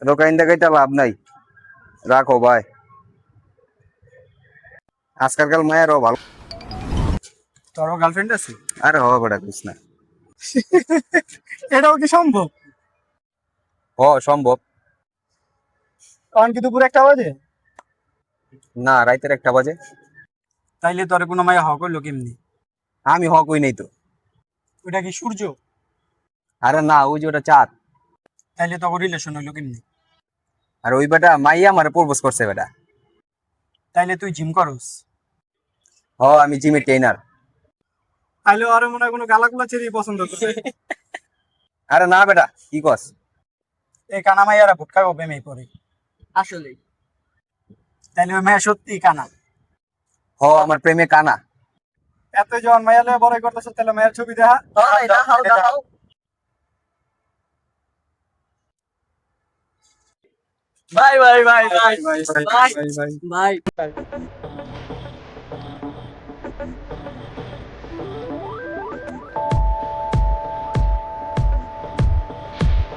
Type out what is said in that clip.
রোকাইন দেখাইতে লাভ নাই, রাখো ভাই। আজকালকার মায়েরও ভালো। তোরও গার্লফ্রেন্ড আছে? আরে হবে বেটা কৃষ না। এটাও কি সম্ভব? সম্ভব। তখন কি দুপুর 1টা বাজে? না, রাইতের 1টা বাজে। তাইলে তোর কোনো মাইয়া হক হইলো কেমনি? আমি হই নাই তো। ওটা কি সূর্য? আরে না, ওই যে ওটা চাঁদ। তাইলে তোর রিলেশন হইলো কেমনি? আর ওই বেটা মাইয়া আমারে প্রপোজ করছে বেটা। তাইলে তুই জিম করস? আমি জিমের ট্রেনার। তাইলে আরে মনে হয় কোনো গালাগুলা ছেড়ে পছন্দ করে। আরে না বেটা, কি কস? এই কানা মাইয়ারা ভুটকা গো প্রেমে পড়ে আসলে। তাইলে ওই মাইয়া সত্যি কানা? আমার প্রেমে কানা। এত যখন মাইয়া লয়ে বড়াই করতেছ তাহলে মায়ের ছবি দেখা। দেখাও। Bye bye bye bye bye bye bye bye.